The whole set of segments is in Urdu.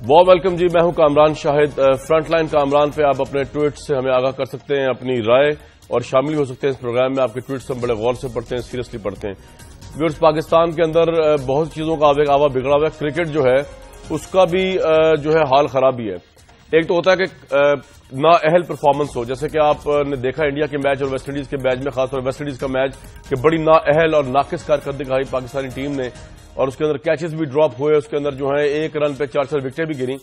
وارم ویلکم جی، میں ہوں کامران شاہد۔ فرنٹ لائن کامران پہ آپ اپنے ٹویٹ سے ہمیں آگاہ کر سکتے ہیں، اپنی رائے اور شامل ہو سکتے ہیں اس پروگرام میں۔ آپ کے ٹویٹس ہم بڑے غور سے پڑھتے ہیں، سیریسلی پڑھتے ہیں۔ ویورز، پاکستان کے اندر بہت چیزوں کا آوا بگڑا ہوا ہے۔ کرکٹ جو ہے اس کا بھی جو ہے حال خراب ہی ہے۔ ایک تو ہوتا ہے کہ نااہل پرفارمنس ہو، جیسے کہ آپ نے دیکھا انڈیا کے میچ اور ویسٹ انڈیز کے میچ میں، خاص طور ویسٹ انڈیز کا میچ، کہ بڑی نااہل اور ناقص کارکردگی دکھائی پاکستانی ٹیم نے، اور اس کے اندر کیچز بھی ڈراپ ہوئے، اس کے اندر جو ہے ایک رن پہ 4 وکٹیں بھی گریں۔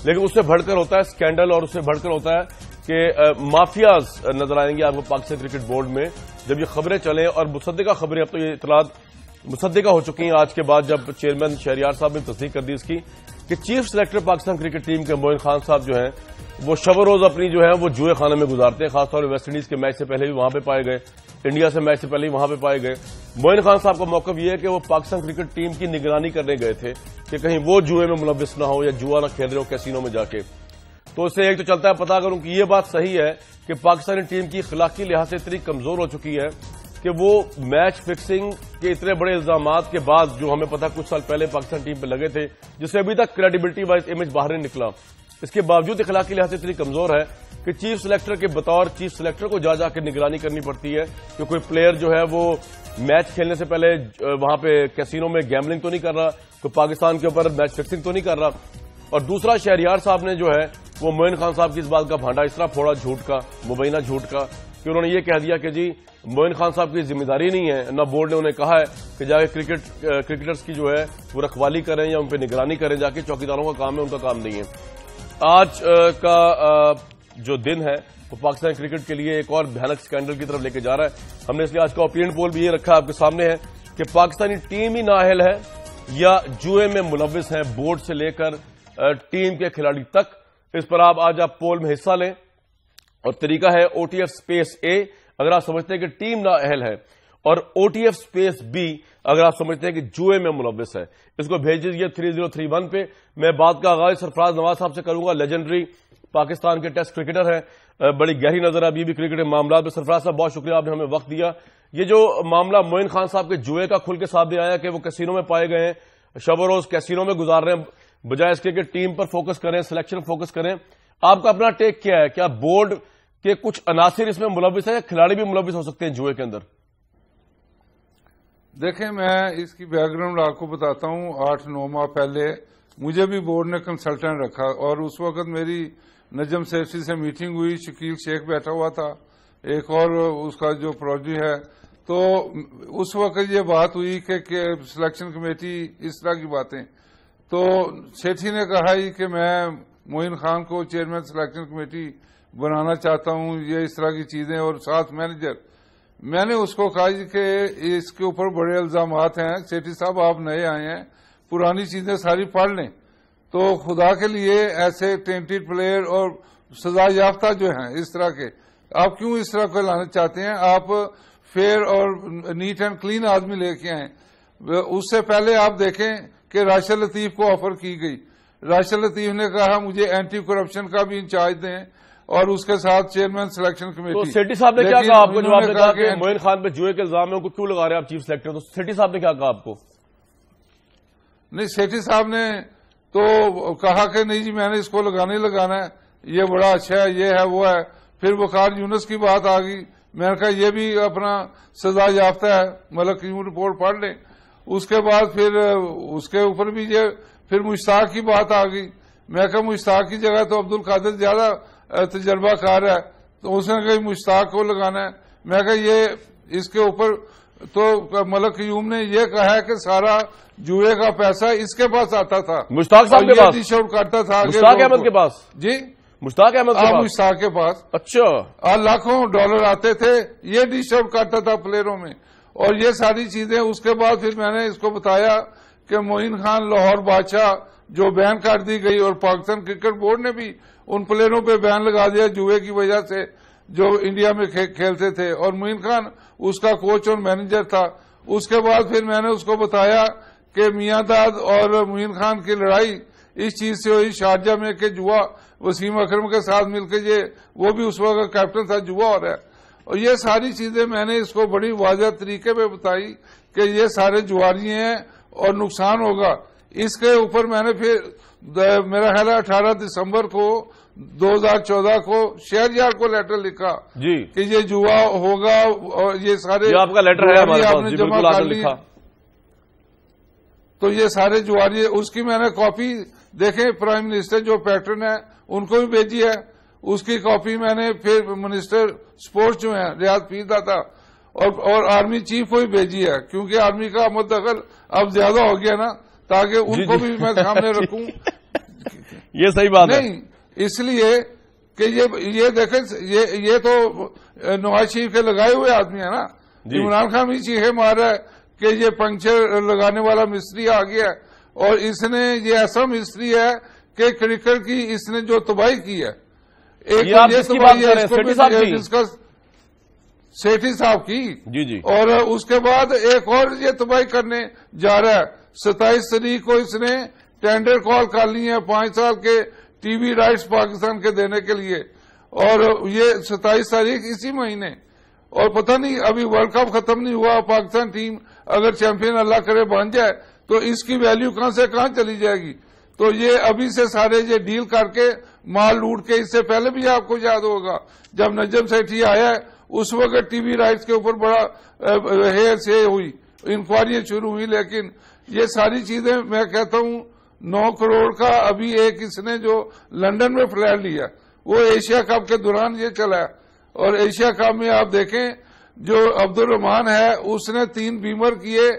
لیکن اس سے بڑھ کر ہوتا ہے سکینڈل، اور اس سے بڑھ کر ہوتا ہے کہ مافیاز نظر آئیں گے آپ کو پاکستان کرکٹ بورڈ میں جب یہ خبریں چلیں، اور مصدقہ خبریں، اب تو یہ اطلاعات مصدقہ ہو چکی ہیں آج کے بعد، جب چیئرمین شہریار صاحب نے تصدیق کر دی اس کی کہ chief selector Pakistan cricket team کے معین خان صاحب جو ہیں وہ شب و روز اپنی جو ہے وہ جوئے خانے میں گزارتے ہیں۔ خاص طور پر ویسٹ انڈیز کے میچ سے پہلے بھی وہاں پہ پائے گئے، انڈیا سے میچ سے پہلے بھی وہاں پہ پائے گئے۔ معین خان صاحب کا موقف یہ ہے کہ وہ پاکستان کرکٹ ٹیم کی نگرانی کرنے گئے تھے کہ کہیں وہ جوئے میں ملوث نہ ہو یا جوا نہ کھیل رہے ہو کیسینو میں جا کے۔ تو اس سے ایک تو چلتا ہے پتا کروں کہ یہ بات صحیح ہے کہ پاکستانی ٹیم کی اخلاقی لحاظ سے اتنی کمزور ہو چکی ہے کہ وہ میچ فکسنگ کے اتنے بڑے الزامات کے بعد، جو ہمیں پتا کچھ سال پہلے پاکستان ٹیم پہ لگے تھے، جس سے ابھی تک کریڈیبلٹی وائز امیج باہر نہیں نکلا، اس کے باوجود اخلاقی لحاظ سے اتنی کمزور ہے کہ چیف سلیکٹر کے بطور چیف سلیکٹر کو جا کے نگرانی کرنی پڑتی ہے کہ کوئی پلیئر جو ہے وہ میچ کھیلنے سے پہلے وہاں پہ کیسینو میں گیملنگ تو نہیں کر رہا، تو پاکستان کے اوپر میچ فکسنگ تو نہیں کر رہا۔ اور دوسرا، شہریار صاحب نے جو ہے وہ معین خان صاحب کی اس بات کا بھانڈا اس طرح پھوڑا جھوٹ کا، مبینہ جھوٹ کا، کہ انہوں نے یہ کہہ دیا کہ جی معین خان صاحب کی ذمہ داری نہیں ہے، نہ بورڈ نے انہیں کہا ہے کہ جا کے کرکٹرز کی جو ہے وہ رکھوالی کریں یا ان پہ نگرانی کریں، جا کے چوکیداروں کا کام ہے، ان کا کام نہیں ہے۔ آج کا جو دن ہے وہ پاکستان کرکٹ کے لیے ایک اور بھیانک سکینڈل کی طرف لے کے جا رہا ہے۔ ہم نے اس لیے آج کا اوپینین پول بھی یہ رکھا آپ کے سامنے ہے کہ پاکستانی ٹیم ہی نااہل ہے یا جوئے میں ملوث ہیں، بورڈ سے لے کر ٹیم کے کھلاڑی تک۔ اس پر آج آپ پول میں حصہ لیں، اور طریقہ ہے OTF_A اگر آپ سمجھتے ہیں کہ ٹیم نااہل ہے، اور OTF_B اگر آپ سمجھتے ہیں کہ جوئے میں ملوث ہے۔ اس کو بھیج دیجیے 3031 پہ۔ میں بات کا آغاز سرفراز نواز صاحب سے کروں گا، لیجنڈری پاکستان کے ٹیسٹ کرکٹر ہیں، بڑی گہری نظر ابھی بھی کرکٹ معاملات میں۔ سرفراز صاحب بہت شکریہ، آپ نے ہمیں وقت دیا۔ یہ جو معاملہ معین خان صاحب کے جوئے کا کھل کے سامنے آیا کہ وہ کیسینو میں پائے گئے ہیں، شب و روز کیسینو میں گزار رہے ہیں، بجائے اس کے کہ ٹیم پر فوکس کریں، سلیکشن فوکس کریں۔ آپ کا اپنا ٹیک کیا ہے؟ کیا بورڈ کے کچھ عناصر اس میں ملوث ہیں یا کھلاڑی بھی ملوث ہو سکتے ہیں جوئے کے اندر؟ دیکھیں، میں اس کی بیک گراؤنڈ آپ کو بتاتا ہوں۔ 8-9 ماہ پہلے مجھے بھی بورڈ نے کنسلٹنٹ رکھا، اور اس وقت میری نجم سیفسی سے میٹنگ ہوئی، شکیل شیخ بیٹھا ہوا تھا، ایک اور اس کا جو پروجی ہے۔ تو اس وقت یہ بات ہوئی کہ سلیکشن کمیٹی، اس طرح کی باتیں، تو سیٹھی نے کہا کہ میں معین خان کو چیئرمین سلیکشن کمیٹی بنانا چاہتا ہوں، یہ اس طرح کی چیزیں، اور ساتھ مینیجر۔ میں نے اس کو کہا کہ اس کے اوپر بڑے الزامات ہیں، سیٹھی صاحب آپ نئے آئے ہیں، پرانی چیزیں ساری پڑھ لیں، تو خدا کے لیے ایسے ٹینٹڈ پلیئر اور سزا یافتہ جو ہیں اس طرح کے، آپ کیوں اس طرح کو لانا چاہتے ہیں؟ آپ فیئر اور نیٹ اینڈ کلین آدمی لے کے آئیں۔ اس سے پہلے آپ دیکھیں کہ راشد لطیف کو آفر کی گئی، راشد لطیف نے کہا مجھے اینٹی کرپشن کا بھی انچارج دیں، اور اس کے ساتھ چیئرمین سلیکشن کمیٹی۔ تو سیٹھی صاحب نے کیا کہا آپ کو جب آپ نے کہا کہ معین خان پہ جوئے کے الزام ہے، ان کو کیوں لگا رہے ہیں آپ چیف سلیکٹر؟ تو سیٹھی صاحب نے کیا کہا آپ کو؟ نہیں، سیٹھی صاحب نے تو کہا کہ نہیں جی، میں نے اس کو لگانا ہی لگانا ہے، یہ بڑا اچھا ہے، یہ ہے وہ ہے۔ پھر وقار یونس کی بات آ گئی، میں نے کہا یہ بھی اپنا سزا یافتہ ہے، ملک یوں رپورٹ پڑھ لیں۔ اس کے بعد پھر اس کے اوپر بھی یہ پھر مشتاق کی بات آ گئی۔ میں کہا مشتاق کی جگہ تو عبد القادر زیادہ تجربہ کار ہے، تو اس نے کہا مشتاق کو لگانا ہے۔ میں کہا یہ اس کے اوپر تو ملک قیوم نے یہ کہا ہے کہ سارا جوئے کا پیسہ اس کے پاس آتا تھا، مشتاق صاحب کے پاس ڈش آؤٹ کرتا تھا، مشتاق احمد کے پاس؟ جی مشتاق احمد کے پاس؟ مشتاق کے پاس اچھا، لاکھوں ڈالر آتے تھے، یہ ڈش آؤٹ کرتا تھا پلیئروں میں، اور یہ ساری چیزیں۔ اس کے بعد پھر میں نے اس کو بتایا کہ معین خان لاہور بادشاہ جو بین کر دی گئی، اور پاکستان کرکٹ بورڈ نے بھی ان پلیئروں پہ بین لگا دیا جوئے کی وجہ سے جو انڈیا میں کھیلتے تھے، اور معین خان اس کا کوچ اور مینیجر تھا۔ اس کے بعد پھر میں نے اس کو بتایا کہ میاں داد اور معین خان کی لڑائی اس چیز سے ہوئی شارجہ میں کہ جوا وسیم اکرم کے ساتھ مل کے، وہ بھی اس وقت کیپٹن تھا، جوا ہو رہا ہے۔ اور یہ ساری چیزیں میں نے اس کو بڑی واضح طریقے پہ بتائی کہ یہ سارے جواری ہیں اور نقصان ہوگا۔ اس کے اوپر میں نے پھر میرا خیال ہے 18 دسمبر کو 2014 کو شہریار کو لیٹر لکھا جی کہ یہ جوا ہوگا اور یہ سارے آپ کا لیٹر ہے ہمارے پاس، جمع کر لی. تو یہ سارے جواری، اس کی میں نے کاپی دیکھیں پرائم منسٹر جو پیٹرن ہے ان کو بھی بھیجی ہے. اس کی کاپی میں نے پھر منسٹر سپورٹس جو ہیں ریاض پیر داتا اور آرمی چیف کو بھی بھیجی ہے، کیونکہ آرمی کا مدخل اب زیادہ ہو گیا نا، تاکہ ان کو بھی میں سامنے رکھوں. یہ صحیح بات ہے. نہیں اس لیے کہ یہ دیکھیں یہ تو نواز شریف کے لگائے ہوئے آدمی ہے نا. عمران خان بھی چیخے مار رہا ہے کہ یہ پنکچر لگانے والا مستری آ گیا ہے، اور اس نے یہ ایسا مستری ہے کہ کرکٹ کی اس نے جو تباہی کی ہے. ایک یہ تباہی ہے اس کو بھی ڈسکس سیٹھی صاحب کی جی اور اس کے بعد ایک اور یہ تباہی کرنے جا رہا ہے. 27 تاریخ کو اس نے ٹینڈر کال کر لی ہے 5 سال کے ٹی وی رائٹس پاکستان کے دینے کے لیے، اور یہ 27 تاریخ اسی مہینے. اور پتہ نہیں ابھی ورلڈ کپ ختم نہیں ہوا، پاکستان ٹیم اگر چیمپئن اللہ کرے بن جائے تو اس کی ویلیو کہاں سے کہاں چلی جائے گی. تو یہ ابھی سے سارے یہ ڈیل کر کے مال لوٹ کے، اس سے پہلے بھی آپ کو یاد ہوگا جب نجم سیٹھی آیا اس وقت ٹی وی رائٹس کے اوپر بڑا ہیر سے ہوئی، انکوائریاں شروع ہوئی. لیکن یہ ساری چیزیں میں کہتا ہوں 9 کروڑ کا ابھی ایک اس نے جو لندن میں فلیٹ لیا وہ ایشیا کپ کے دوران یہ چلا ہے. اور ایشیا کپ میں آپ دیکھیں جو عبد الرحمان ہے اس نے 3 بیمر کیے،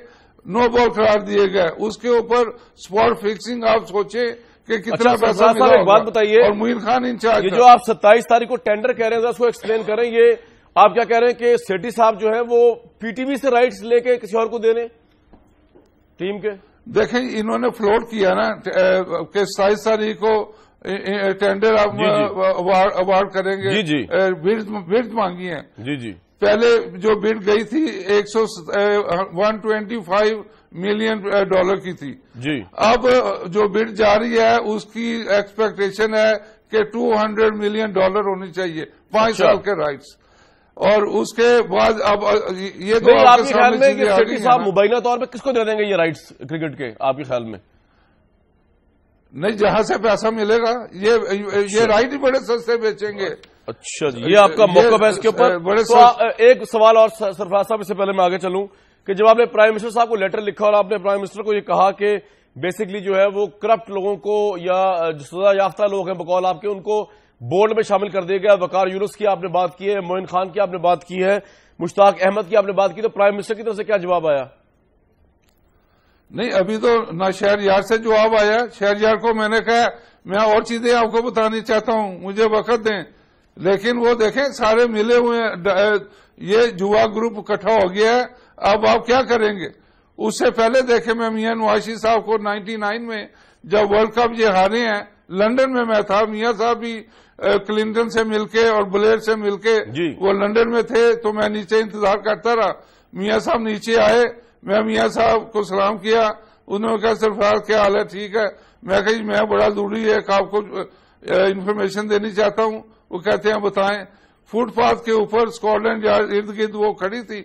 نو بال قرار دیے گئے. اس کے اوپر سپاٹ فکسنگ آپ سوچیں کہ کتنا پیسہ ملا ہوگا. ایک بات بتائیے، اور معین خان انچارج یہ جو آپ 27 تاریخ کو ٹینڈر کہہ رہے ہیں اس کو ایکسپلین کریں. یہ آپ کیا کہہ رہے ہیں کہ سیٹھی صاحب جو ہے وہ پی ٹی وی سے رائٹس لے کے کسی اور کو دینے ٹیم کے؟ دیکھیں انہوں نے فلوٹ کیا نا کہ 27 تاریخ کو ٹینڈر اوارڈ کریں گے. جی بڈ مانگی ہیں. جی پہلے جو بڈ گئی تھی 125 ملین ڈالر کی تھی. جی اب جو بڈ جاری ہے اس کی ایکسپیکٹیشن ہے کہ 200 ملین ڈالر ہونی چاہیے 5 سال کے رائٹس. اور اس کے بعد اب یہ تو آپ کے خیال میں کہ سیٹھی صاحب مبینہ طور پہ کس کو دے دیں گے یہ رائٹس کرکٹ کے آپ کے خیال میں؟ نہیں، جہاں سے پیسہ ملے گا یہ رائٹ ہی بڑے سستے بیچیں گے. اچھا جی، یہ آپ کا موقف ہے اس کے اوپر. ایک سوال اور سرفراز صاحب، اس سے پہلے میں آگے چلوں کہ جب آپ نے پرائم منسٹر صاحب کو لیٹر لکھا اور آپ نے پرائم منسٹر کو یہ کہا کہ بیسکلی جو ہے وہ کرپٹ لوگوں کو یا جو سزا یافتہ لوگ ہیں بقول آپ کے ان کو بورڈ میں شامل کر دیا گیا، وقار یونس کی آپ نے بات کی ہے، معین خان کی آپ نے بات کی ہے، مشتاق احمد کی آپ نے بات کی، تو پرائم منسٹر کی طرف سے کیا جواب آیا؟ نہیں، ابھی تو نہ شہریار سے جواب آیا. شہریار کو میں نے کہا میں اور چیزیں آپ کو بتانی چاہتا ہوں، مجھے وقت دیں. لیکن وہ دیکھیں سارے ملے ہوئے ہیں، یہ جوا گروپ اکٹھا ہو گیا ہے. اب آپ کیا کریں گے؟ اس سے پہلے دیکھیں میں میاں نواز شریف صاحب کو 99 میں جب ورلڈ کپ یہ ہارے ہیں لندن میں تھا، میاں صاحب بھی کلنٹن سے مل کے اور بلیر سے مل کے وہ لندن میں تھے، تو میں نیچے انتظار کرتا رہا. میاں صاحب نیچے آئے، میں میاں صاحب کو سلام کیا، انہوں نے کہا سرفراز کیا حال ہے؟ ٹھیک ہے. میں کہا میں بڑا ضروری ہے کہ آپ کو انفارمیشن دینی چاہتا ہوں. وہ کہتے ہیں بتائیں. فٹ پاتھ کے اوپر اسکاٹ لینڈ یارڈ ارد گرد وہ کھڑی تھی،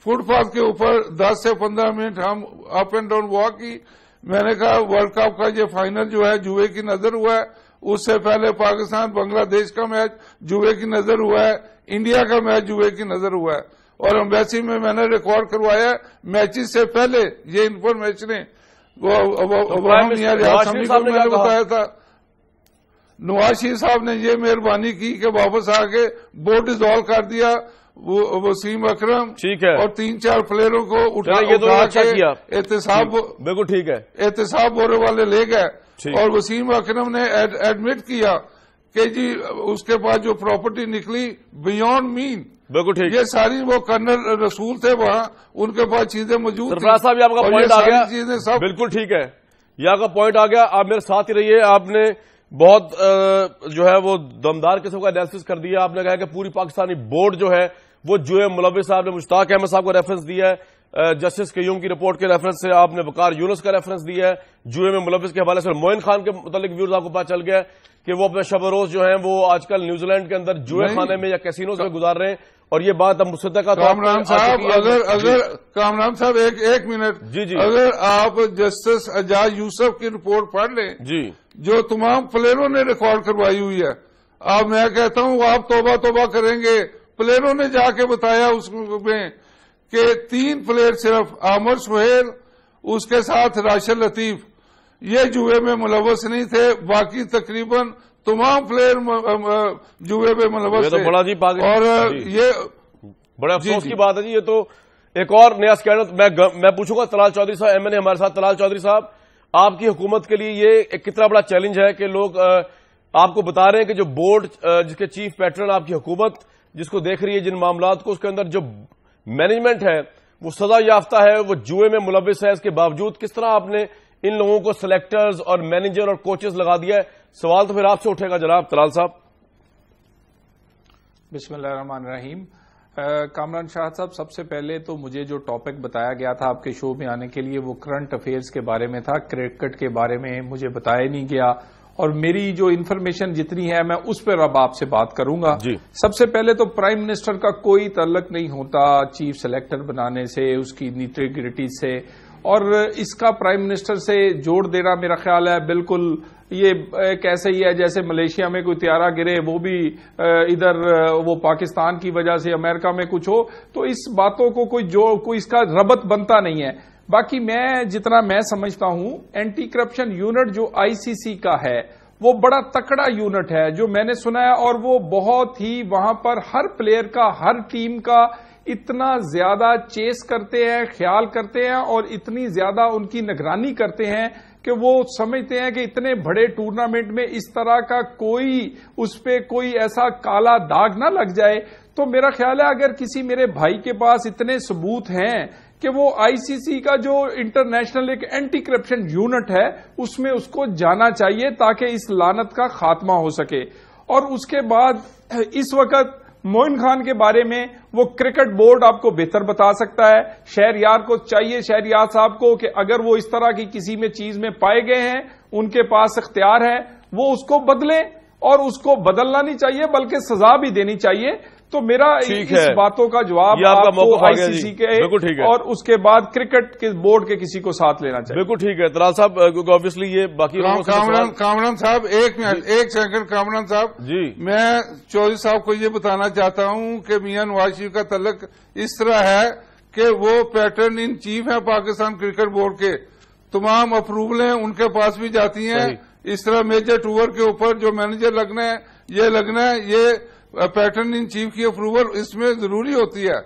فٹ پاتھ کے اوپر 10 سے 15 منٹ ہم اپ اینڈ ڈاؤن واک کی. میں نے کہا ورلڈ کپ کا یہ فائنل جو ہے جوئے کی نظر ہوا ہے، اس سے پہلے پاکستان بنگلہ دیش کا میچ جوئے کی نظر ہوا ہے، انڈیا کا میچ جوئے کی نظر ہوا ہے. اور امبیسی میں نے ریکارڈ کروایا میچز سے پہلے یہ انفارمیشنیں میں نے بتایا تھا. نواز شریف صاحب نے یہ مہربانی کی کہ واپس آ کے بورڈ ڈیزالو کر دیا. وسیم اکرم اور 3-4 پلیئروں کو اٹھا کے احتساب بالکل ٹھیک ہے احتساب بورے والے لے گئے. اور وسیم اکرم نے ایڈمٹ کیا کہ جی اس کے بعد جو پراپرٹی نکلی بیونڈ مین، بالکل ٹھیک. یہ ساری وہ کرنل رسول تھے وہاں، ان کے پاس چیزیں موجود تھیں. سرفراز صاحب یہ آپ کا پوائنٹ آ گیا، چیزیں سب بالکل ٹھیک ہے، یہ آپ کا پوائنٹ آ گیا. آپ میرے ساتھ ہی رہیے. آپ نے بہت جو ہے وہ دمدار قسم کا انالیسس کر دیا. آپ نے کہا کہ پوری پاکستانی بورڈ جو ہے وہ جوئے ملوث صاحب نے مشتاق احمد صاحب کو ریفرنس دیا ہے، جسٹس قیوم کی رپورٹ کے ریفرنس سے آپ نے وقار یونس کا ریفرنس دیا ہے، جوئے میں ملوث کے حوالے سے معین خان کے متعلق ویوز آپ کو پتہ چل گیا ہے. کہ وہ اپنا شب و روز جو ہیں وہ آج کل نیوزی لینڈ کے اندر جوئے خانے میں یا کیسینوز میں گزار رہے ہیں، اور یہ بات اب مصدقہ کامران صاحب کامران صاحب ایک منٹ، جی اگر آپ جسٹس اعجاز یوسف کی رپورٹ پڑھ لیں جی جو تمام پلیئروں نے ریکارڈ کروائی ہوئی ہے، اب میں کہتا ہوں آپ توبہ کریں گے، پلیئروں نے جا کے بتایا اس میں کہ 3 پلیئر صرف عامر سہیل، اس کے ساتھ راشد لطیف، یہ جوئے میں ملوث نہیں تھے، باقی تقریباً تمام پلیئر جوئے میں ملوث تھے۔ بڑا جی اور یہ بڑے افسوس کی بات ہے جی۔ یہ تو ایک اور نیا اسکینڈل میں پوچھوں گا طلال چودھری صاحب، ایم این اے ہمارے ساتھ۔ طلال چودھری صاحب، آپ کی حکومت کے لیے یہ ایک کتنا بڑا چیلنج ہے کہ لوگ آپ کو بتا رہے ہیں کہ جو بورڈ جس کے چیف پیٹرن آپ کی حکومت جس کو دیکھ رہی ہے جن معاملات کو، اس کے اندر جو مینجمنٹ ہے وہ سزا یافتہ ہے، وہ جوئے میں ملوث ہے، اس کے باوجود کس طرح آپ نے ان لوگوں کو سلیکٹرز اور مینیجر اور کوچز لگا دیا ہے؟ سوال تو پھر آپ سے اٹھے گا جناب طلال صاحب۔ بسم اللہ الرحمن الرحیم۔ کامران شاہ صاحب، سب سے پہلے تو مجھے جو ٹاپک بتایا گیا تھا آپ کے شو میں آنے کے لیے وہ کرنٹ افیئرز کے بارے میں تھا، کرکٹ کے بارے میں مجھے بتایا نہیں گیا، اور میری جو انفارمیشن جتنی ہے میں اس پر اب آپ سے بات کروں گا۔ سب سے پہلے تو پرائم منسٹر کا کوئی تعلق نہیں ہوتا چیف سلیکٹر بنانے سے، اس کی نیٹی گریٹی سے، اور اس کا پرائم منسٹر سے جوڑ دینا میرا خیال ہے بالکل یہ ایک ایسے ہی ہے جیسے ملیشیا میں کوئی طیارہ گرے، وہ بھی ادھر وہ پاکستان کی وجہ سے امریکہ میں کچھ ہو، تو اس باتوں کو کوئی اس کا ربط بنتا نہیں ہے۔ باقی میں جتنا میں سمجھتا ہوں اینٹی کرپشن یونٹ جو آئی سی سی کا ہے وہ بڑا تکڑا یونٹ ہے جو میں نے سنا ہے، اور وہ بہت ہی وہاں پر ہر پلیئر کا، ہر ٹیم کا اتنا زیادہ چیس کرتے ہیں، خیال کرتے ہیں، اور اتنی زیادہ ان کی نگرانی کرتے ہیں کہ وہ سمجھتے ہیں کہ اتنے بڑے ٹورنامنٹ میں اس طرح کا اس پہ کوئی ایسا کالا داغ نہ لگ جائے۔ تو میرا خیال ہے اگر کسی میرے بھائی کے پاس اتنے ثبوت ہیں کہ وہ آئی سی سی کا جو انٹرنیشنل ایک اینٹی کرپشن یونٹ ہے اس میں اس کو جانا چاہیے تاکہ اس لعنت کا خاتمہ ہو سکے۔ اور اس کے بعد اس وقت موئن خان کے بارے میں وہ کرکٹ بورڈ آپ کو بہتر بتا سکتا ہے۔ شہریار کو چاہیے، شہریار صاحب کو، کہ اگر وہ اس طرح کی کسی میں چیز میں پائے گئے ہیں، ان کے پاس اختیار ہے، وہ اس کو بدلیں، اور اس کو بدلنا نہیں چاہیے بلکہ سزا بھی دینی چاہیے۔ تو میرا اس باتوں کا جواب آپ کو آئی سی سی کے اور اس کے بعد کرکٹ کے بورڈ کے کسی کو ساتھ لینا چاہیے۔ بالکل ٹھیک ہے طلال صاحب، کیونکہ آبویسلی یہ باقی کامران صاحب ایک منٹ، ایک سیکنڈ کامران صاحب جی، میں چودھری صاحب کو یہ بتانا چاہتا ہوں کہ میاں نواز شریف کا تعلق اس طرح ہے کہ وہ پیٹرن ان چیف ہیں پاکستان کرکٹ بورڈ کے، تمام اپروولیں ان کے پاس بھی جاتی ہیں۔ اس طرح میجر ٹور کے اوپر جو مینیجر لگنا ہے، یہ پیٹرن ان چیف کی اپروول اس میں ضروری ہوتی ہے۔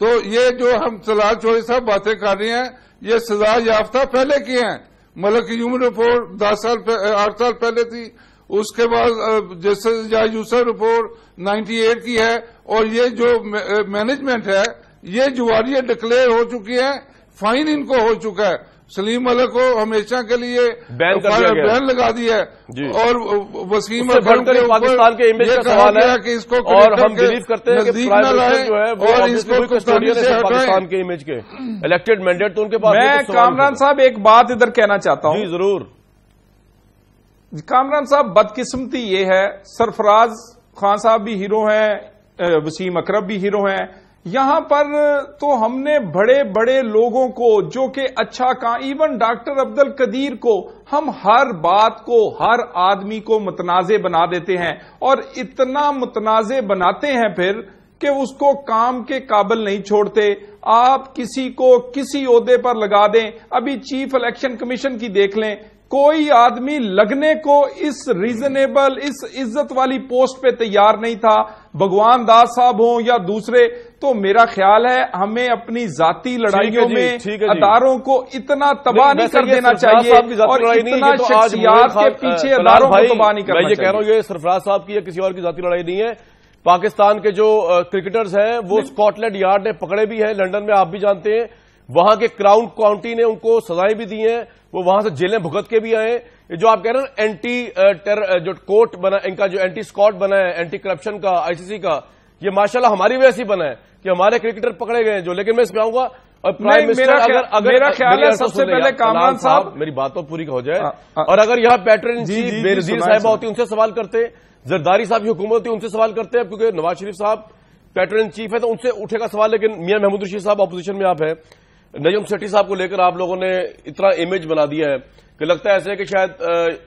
تو یہ جو ہم طلال چودھری صاحب باتیں کر رہے ہیں یہ سزا یافتہ پہلے کی ہیں۔ ملک یوم رپورٹ 8 سال پہلے تھی، اس کے بعد جسٹس یوسف رپورٹ 98 کی ہے، اور یہ جو مینجمنٹ ہے یہ جواریہ ڈکلیئر ہو چکی ہے، فائن ان کو ہو چکا ہے۔ سلیم ملک کو ہمیشہ کے لیے بین لگا دیا ہے، اور وسیم اکرم کے پاکستان کے امیج کا سوال ہے کہ اس کو، اور ہم بلیو کرتے ہیں کہ پرائم منسٹر جو ہے وہ کسٹوڈین ہے پاکستان کے امیج کے، الیکٹڈ مینڈیٹ تو ان کے پاس۔ میں کامران صاحب ایک بات ادھر کہنا چاہتا ہوں۔ جی ضرور کامران صاحب، بدقسمتی یہ ہے سرفراز خان صاحب بھی ہیرو ہیں، وسیم اکرم بھی ہیرو ہیں، یہاں پر تو ہم نے بڑے بڑے لوگوں کو جو کہ اچھا کہا، ایون ڈاکٹر عبد القدیر کو ہم ہر بات کو، ہر آدمی کو متنازع بنا دیتے ہیں، اور اتنا متنازع بناتے ہیں پھر کہ اس کو کام کے قابل نہیں چھوڑتے۔ آپ کسی کو کسی عہدے پر لگا دیں، ابھی چیف الیکشن کمیشن کی دیکھ لیں، کوئی آدمی لگنے کو اس ریزنیبل، اس عزت والی پوسٹ پہ تیار نہیں تھا، بھگوان داس صاحب ہوں یا دوسرے۔ تو میرا خیال ہے ہمیں اپنی ذاتی لڑائیوں میں اداروں کو اتنا تباہ نہیں کر دینا چاہیے، اور اتنا شخصیات کے پیچھے اداروں کو تباہ نہیں کرنا چاہیے۔ میں یہ کہہ رہا ہوں یہ سرفراز صاحب کی یا کسی اور کی ذاتی لڑائی نہیں ہے۔ پاکستان کے جو کرکٹرز ہیں وہ اسکاٹ لینڈ یارڈ نے پکڑے بھی ہیں، لندن میں آپ بھی جانتے ہیں، وہاں کے کراؤن کاؤنٹی نے ان کو سزائیں بھی دی ہیں، وہ وہاں سے جیلیں بھگت کے بھی آئے۔ جو آپ کہہ رہے ہیں اینٹی جو کورٹ بنا، ان کا جو اینٹی اسکاٹ بنا ہے اینٹی کرپشن کا آئی سی سی کا، یہ ماشاءاللہ ہماری وجہ سے بنا ہے کہ ہمارے کرکٹر پکڑے گئے ہیں جو۔ لیکن میں اس میں آؤں گا اور پرائم منسٹر میرا خیال ہے سب سے پہلے کامران صاحب میری بات تو پوری ہو جائے، اور اگر یہاں پیٹرن ان چیف بے نظیر صاحبہ ہوتی ان سے سوال کرتے، زرداری صاحب کی حکومت ہوتی ان سے سوال کرتے، کیونکہ نواز شریف صاحب پیٹرن ان چیف ہے تو ان سے اٹھے گا سوال، لیکن میاں محمود رشید صاحب اپوزیشن میں آپ ہیں، نجم سیٹھی صاحب کو لے کر آپ لوگوں نے اتنا امیج بنا دیا ہے کہ لگتا ہے ایسے کہ شاید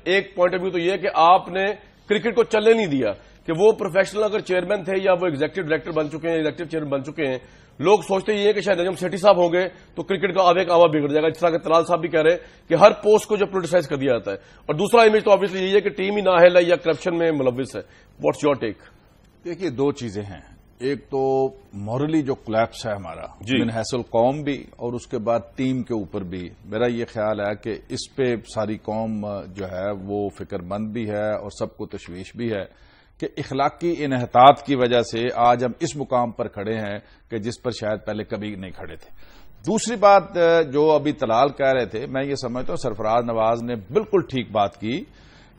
ایک پوائنٹ آف ویو تو یہ کہ آپ نے کرکٹ کو چلنے نہیں دیا، کہ وہ پروفیشنل اگر چیئرمین تھے یا وہ ایگزیکٹو ڈائریکٹر بن چکے ہیں، ایگزیکٹو چیئرمین بن چکے ہیں، لوگ سوچتے یہ ہے کہ شاید نجم سیٹھی صاحب ہوں گے تو کرکٹ کا آب ایک آوا بگڑ جائے گا، جس طرح کہ طلال صاحب بھی کہہ رہے ہیں کہ ہر پوسٹ کو جو پولیٹیسائز کر دیا جاتا ہے، اور دوسرا امیج تو آبویسلی یہی ہے کہ ٹیم ہی نااہل ہے یا کرپشن میں ملوث ہے. What's your take? دیکھیے دو چیزیں ہیں، ایک تو مورلی جو کلیپس ہے ہمارا من حیث القوم بھی، اور اس کے بعد ٹیم کے اوپر بھی میرا یہ خیال ہے کہ اس پہ ساری قوم جو ہے وہ فکر مند بھی ہے اور سب کو تشویش بھی ہے کہ اخلاقی انحطاط کی وجہ سے آج ہم اس مقام پر کھڑے ہیں کہ جس پر شاید پہلے کبھی نہیں کھڑے تھے. دوسری بات جو ابھی طلال کہہ رہے تھے، میں یہ سمجھتا ہوں سرفراز نواز نے بالکل ٹھیک بات کی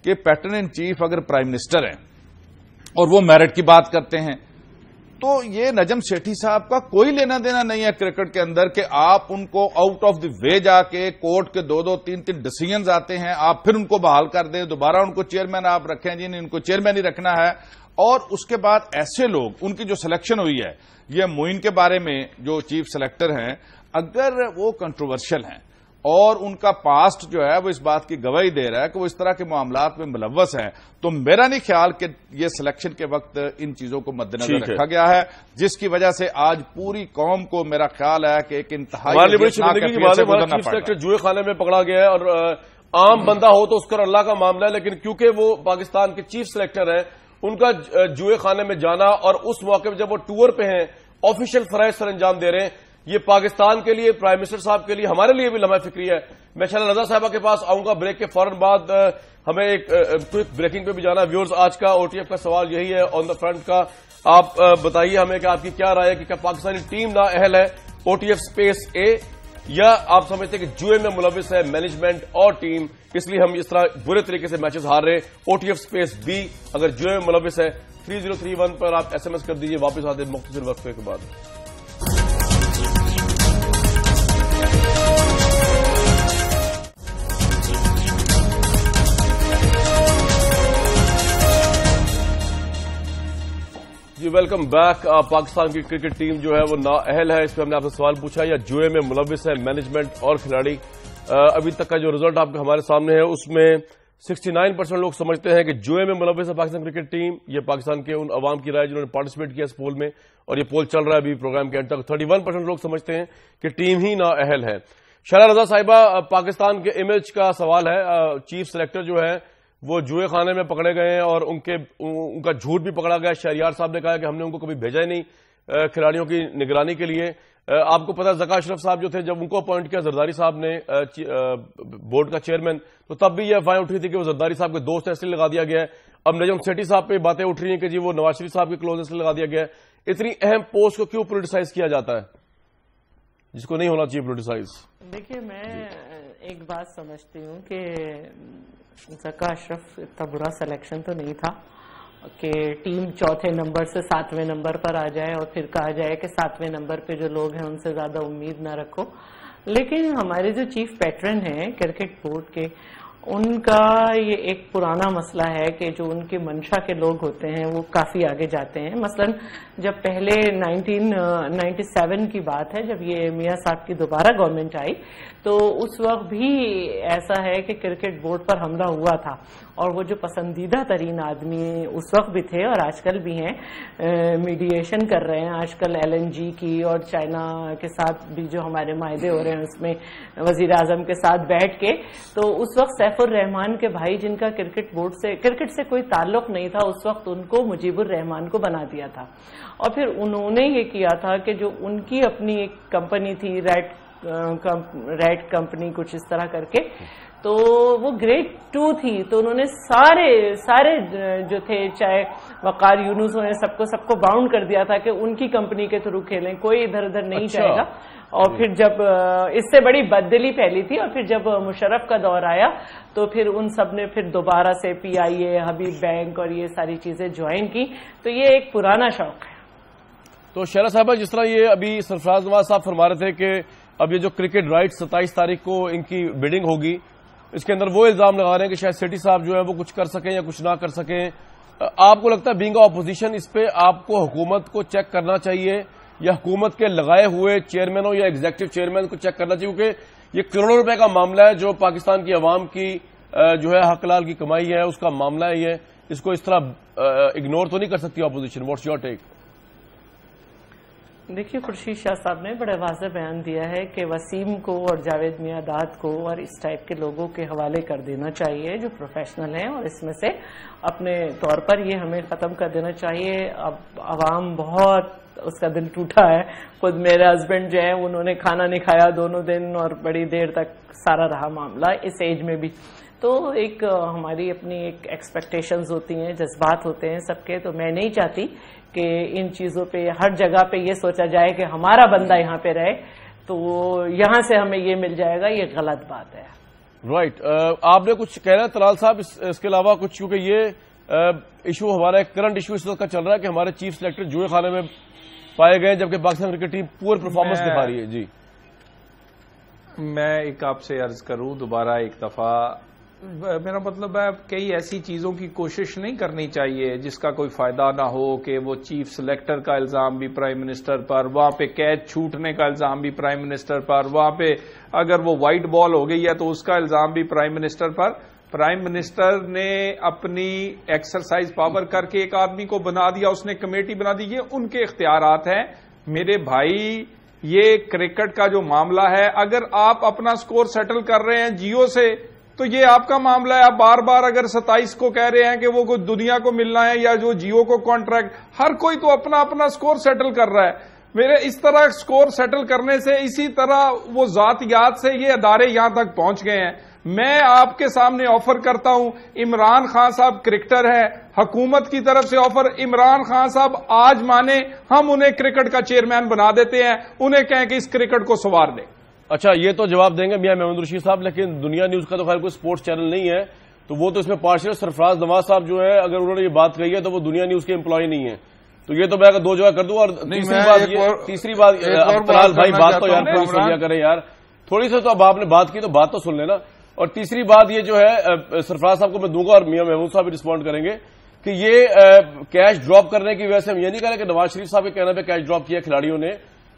کہ پیٹرن ان چیف اگر پرائم منسٹر ہیں اور وہ میرٹ کی بات کرتے ہیں تو یہ نجم سیٹھی صاحب کا کوئی لینا دینا نہیں ہے کرکٹ کے اندر کہ آپ ان کو آؤٹ آف دی وے جا کے کورٹ کے دو تین ڈیسیژنز آتے ہیں، آپ پھر ان کو بحال کر دیں، دوبارہ ان کو چیئرمین آپ رکھیں، جی ان کو چیئرمین ہی رکھنا ہے. اور اس کے بعد ایسے لوگ ان کی جو سلیکشن ہوئی ہے، یہ معین کے بارے میں جو چیف سلیکٹر ہیں، اگر وہ کنٹروورشل ہیں اور ان کا پاسٹ جو ہے وہ اس بات کی گواہی دے رہا ہے کہ وہ اس طرح کے معاملات میں ملوث ہیں، تو میرا نہیں خیال کہ یہ سلیکشن کے وقت ان چیزوں کو مد نظر رکھا گیا ہے، جس کی وجہ سے آج پوری قوم کو میرا خیال ہے کہ ایک انتہائی چیف سلیکٹر جوئے خانے میں پکڑا گیا ہے، اور عام بندہ ہو تو اس کا اللہ کا معاملہ ہے، لیکن کیونکہ وہ پاکستان کے چیف سلیکٹر ہیں، ان کا جوئے خانے میں جانا اور اس موقع پہ جب وہ ٹور پہ ہیں آفیشیل فرائض سر انجام دے رہے ہیں، یہ پاکستان کے لیے، پرائم منسٹر صاحب کے لیے، ہمارے لیے بھی لمحہ فکری ہے. میں شالا رضا صاحبہ کے پاس آؤں گا بریک کے فوراً بعد. ہمیں ایک کوئک بریکنگ پہ بھی جانا. ویورز، آج کا او ٹی ایف کا سوال یہی ہے آن دا فرنٹ کا. آپ بتائیے ہمیں کہ آپ کی کیا رائے ہے کہ کیا پاکستانی ٹیم نااہل ہے O T F space A, یا آپ سمجھتے ہیں کہ جوئے میں ملوث ہے مینجمنٹ اور ٹیم، اس لیے ہم اس طرح برے طریقے سے میچز ہار رہے. O T F space B اگر جوئے میں ملوث ہے. 3031 پر آپ ایس ایم ایس کر دیجیے. واپس آتے ہیں مختصر وقفے کے بعد. جی ویلکم بیک. پاکستان کی کرکٹ ٹیم جو ہے وہ نااہل ہے، اس پہ ہم نے آپ سے سوال پوچھا، یا جوئے میں ملوث ہے مینجمنٹ اور کھلاڑی. ابھی تک کا جو رزلٹ آپ ہمارے سامنے ہے اس میں 69% لوگ سمجھتے ہیں کہ جوئے میں ملوث ہے پاکستان کرکٹ ٹیم. یہ پاکستان کے ان عوام کی رائے جنہوں نے پارٹیسپیٹ کیا اس پول میں، اور یہ پول چل رہا ہے ابھی پروگرام کے اینڈ تک. 31% لوگ سمجھتے ہیں کہ ٹیم ہی نااہل ہے. شالا رضا صاحبہ، پاکستان کے امیج کا سوال ہے. چیف سلیکٹر جو ہے وہ جوئے خانے میں پکڑے گئے ہیں اور ان کا جھوٹ بھی پکڑا گیا. شہریار صاحب نے کہا کہ ہم نے ان کو کبھی بھیجا ہی نہیں کھلاڑیوں کی نگرانی کے لیے. آپ کو پتا زکا اشرف صاحب جو تھے، جب ان کو اپوائنٹ کیا زرداری صاحب نے بورڈ کا چیئرمین، تو تب بھی یہ افواہیں اٹھ رہی تھی کہ وہ زرداری صاحب کے دوست ہیں اس لیے لگا دیا گیا ہے. اب نجم سیٹھی صاحب پہ باتیں اٹھ رہی ہیں کہ جی وہ نواز شریف صاحب کے کلوز اس لیے لگا دیا گیا ہے. اتنی اہم پوسٹ کو کیوں پولیٹیسائز کیا جاتا ہے جس کو نہیں ہونا چاہیے پولیٹیسائز؟ دیکھیے میں ایک بات سمجھتی ہوں کہ زکا اشرف اتنا برا سلیکشن تو نہیں تھا کہ ٹیم چوتھے نمبر سے 7ویں نمبر پر آ جائے اور پھر کہا جائے کہ 7ویں نمبر پہ جو لوگ ہیں ان سے زیادہ امید نہ رکھو. لیکن ہمارے جو چیف پیٹرن ہیں کرکٹ بورڈ کے، ان کا یہ ایک پرانا مسئلہ ہے کہ جو ان کے منشا کے لوگ ہوتے ہیں وہ کافی آگے جاتے ہیں. مثلا جب پہلے 1997 کی بات ہے، جب یہ میاں صاحب کی دوبارہ گورنمنٹ آئی، تو اس وقت بھی ایسا ہے کہ کرکٹ بورڈ پر حملہ ہوا تھا، اور وہ جو پسندیدہ ترین آدمی اس وقت بھی تھے اور آج کل بھی ہیں، میڈیشن کر رہے ہیں آج کل LNG کی، اور چائنا کے ساتھ بھی جو ہمارے معاہدے ہو رہے ہیں اس میں وزیر اعظم کے ساتھ بیٹھ کے. تو اس وقت سیف الرحمان کے بھائی، جن کا کرکٹ سے کوئی تعلق نہیں تھا، اس وقت ان کو مجیب الرحمان کو بنا دیا تھا. اور پھر انہوں نے یہ کیا تھا کہ جو ان کی اپنی ایک کمپنی تھی ریڈ کمپنی کچھ اس طرح کر کے، تو وہ گریڈ 2 تھی، تو انہوں نے سارے جو تھے، چاہے وقار یونس، انہوں نے سب کو باؤنڈ کر دیا تھا کہ ان کی کمپنی کے تھرو کھیلیں، کوئی ادھر ادھر نہیں جائے گا. اور پھر جب اس سے بڑی بددلی پھیلی تھی، اور پھر جب مشرف کا دور آیا تو پھر ان سب نے پھر دوبارہ سے PIA، حبیب بینک اور یہ ساری چیزیں جوائن کی. تو یہ ایک پرانا شوق ہے. تو شہرا صاحبہ، جس طرح یہ ابھی سرفراز نواز صاحب فرما رہے تھے کہ اب یہ جو کرکٹ رائٹ 27 تاریخ کو ان کی بیڈنگ ہوگی، اس کے اندر وہ الزام لگا رہے ہیں کہ شاید سیٹھی صاحب جو ہے وہ کچھ کر سکیں یا کچھ نہ کر سکیں. آپ کو لگتا ہے بینگ اپوزیشن اس پہ آپ کو حکومت کو چیک کرنا چاہیے یا حکومت کے لگائے ہوئے چیئرمینوں یا ایگزیکٹو چیئرمین کو چیک کرنا چاہیے؟ کیونکہ یہ کروڑوں روپے کا معاملہ ہے جو پاکستان کی عوام کی جو ہے حق لال کی کمائی ہے، اس کا معاملہ ہے یہ. اس کو اس طرح اگنور تو نہیں کر سکتی اپوزیشن. What's your take? دیکھیے، خورشید شاہ صاحب نے بڑے واضح بیان دیا ہے کہ وسیم کو اور جاوید میاں کو اور اس ٹائپ کے لوگوں کے حوالے کر دینا چاہیے جو پروفیشنل ہیں، اور اس میں سے اپنے طور پر یہ ہمیں ختم کر دینا چاہیے. اب عوام بہت اس کا دل ٹوٹا ہے. خود میرے ہسبینڈ جو ہے انہوں نے کھانا نہیں کھایا 2 دن اور بڑی دیر تک سارا رہا معاملہ اس ایج میں بھی. تو ایک ہماری اپنی ایک ایکسپیکٹیشنز ہوتی ہیں، جذبات ہوتے ہیں سب کے. تو میں نہیں چاہتی کہ ان چیزوں پہ ہر جگہ پہ یہ سوچا جائے کہ ہمارا بندہ یہاں پہ رہے تو یہاں سے ہمیں یہ مل جائے گا. یہ غلط بات ہے. رائٹ. آپ نے کچھ کہنا ہے طلال صاحب اس کے علاوہ کچھ؟ کیونکہ یہ ایشو ہمارا ایک کرنٹ ایشو اس وقت کا چل رہا ہے کہ ہمارے چیف سلیکٹر جوئے خانے میں پائے گئے جبکہ Pakistan cricket team poor performance دکھا رہی ہے. جی میں ایک آپ سے عرض کروں دوبارہ ایک دفعہ، میرا مطلب ہے کئی ایسی چیزوں کی کوشش نہیں کرنی چاہیے جس کا کوئی فائدہ نہ ہو، کہ وہ چیف سلیکٹر کا الزام بھی پرائم منسٹر پر، وہاں پہ کیچ چھوٹنے کا الزام بھی پرائم منسٹر پر، وہاں پہ اگر وہ وائٹ بال ہو گئی ہے تو اس کا الزام بھی پرائم منسٹر پر. پرائم منسٹر نے اپنی ایکسرسائز پاور کر کے ایک آدمی کو بنا دیا، اس نے کمیٹی بنا دی. یہ ان کے اختیارات ہیں. میرے بھائی، یہ کرکٹ کا جو معاملہ ہے، اگر آپ اپنا سکور سیٹل کر رہے ہیں جیو سے تو یہ آپ کا معاملہ ہے. آپ بار بار اگر 27 کو کہہ رہے ہیں کہ وہ دنیا کو ملنا ہے یا جو جیو کو کانٹریکٹ، ہر کوئی تو اپنا اپنا سکور سیٹل کر رہا ہے. میرے اس طرح سکور سیٹل کرنے سے، اسی طرح وہ ذاتیات سے یہ ادارے یہاں تک پہنچ گئے ہیں. میں آپ کے سامنے آفر کرتا ہوں، عمران خان صاحب کرکٹر ہے، حکومت کی طرف سے آفر، عمران خان صاحب آج مانے ہم انہیں کرکٹ کا چیئرمین بنا دیتے ہیں، انہیں کہیں کہ اس کرکٹ کو سنوار دیں. اچھا، یہ تو جواب دیں گے میاں محمد رشید صاحب، لیکن دنیا نیوز کا تو خیر کوئی سپورٹس چینل نہیں ہے تو وہ تو اس میں پارشل. سرفراز نواز صاحب جو ہے اگر انہوں نے یہ بات کہی ہے تو وہ دنیا نیوز کے امپلائی نہیں ہے. تو یہ تو میں 2 جگہ کر دوں. اور تیسری بات طلال بھائی بات تو یار پوری سن لیا کریں یار، تھوڑی سی تو اب آپ نے بات کی تو بات تو سن لینا. اور تیسری بات یہ جو ہے سرفراز صاحب کو میں دوں گا اور میاں محمود صاحب بھی رسپونڈ کریں گے کہ یہ کیش ڈراپ کرنے کی وجہ سے ہم یہ نہیں کہہ رہے کہ نواز شریف صاحب کے کہنے پہ کیش ڈراپ کیا کھلاڑیوں نے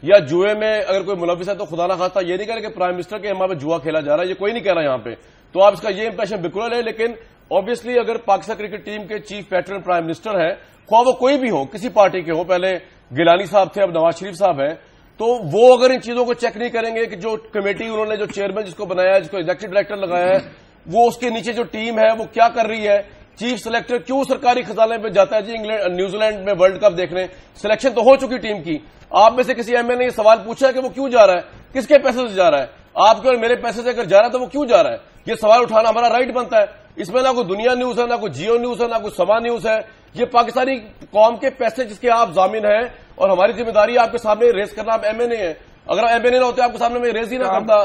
یا جوئے میں اگر کوئی ملوث ہے تو خدا نہ خواستہ یہ نہیں کہہ رہے کہ پرائم منسٹر کے یہاں پہ جوا کھیلا جا رہا ہے. یہ کوئی نہیں کہہ رہا یہاں پہ. تو آپ اس کا یہ امپریشن بالکل لیں. لیکن obviously اگر پاکستان کرکٹ ٹیم کے چیف پیٹرن پرائم منسٹر ہے، خواہ وہ کوئی بھی ہو، کسی پارٹی کے ہو، پہلے گیلانی صاحب تھے اب نواز شریف صاحب ہیں، تو وہ اگر ان چیزوں کو چیک نہیں کریں گے کہ جو کمیٹی انہوں نے جو چیئرمین جس کو بنایا ہے، جس کو ایگزیکٹو ڈائریکٹر لگایا ہے، وہ اس کے نیچے جو ٹیم ہے وہ کیا کر رہی ہے. چیف سلیکٹر کیوں سرکاری خزانے پہ جاتا ہے جی نیوزی لینڈ میں ورلڈ کپ دیکھنے؟ سلیکشن تو ہو چکی ٹیم کی. آپ میں سے کسی ایم ایل نے یہ سوال پوچھا ہے کہ وہ کیوں جا رہا ہے، کس کے پیسے سے جا رہا ہے؟ آپ کے اور میرے پیسے سے اگر جا رہا ہے تو وہ کیوں جا رہا ہے؟ یہ سوال اٹھانا ہمارا رائٹ بنتا ہے. اس میں نہ کوئی دنیا نیوز ہے، نہ کوئی جیو نیوز ہے، نہ کوئی سما نیوز ہے. یہ پاکستانی قوم کے پیسے جس کے آپ ضامن ہیں اور ہماری ذمہ داری آپ کے سامنے ریز کرنا. آپ ایم این اے ہیں، اگر ایم این اے نہ ہوتے آپ کے سامنے میں ریز ہی نہ کرتا.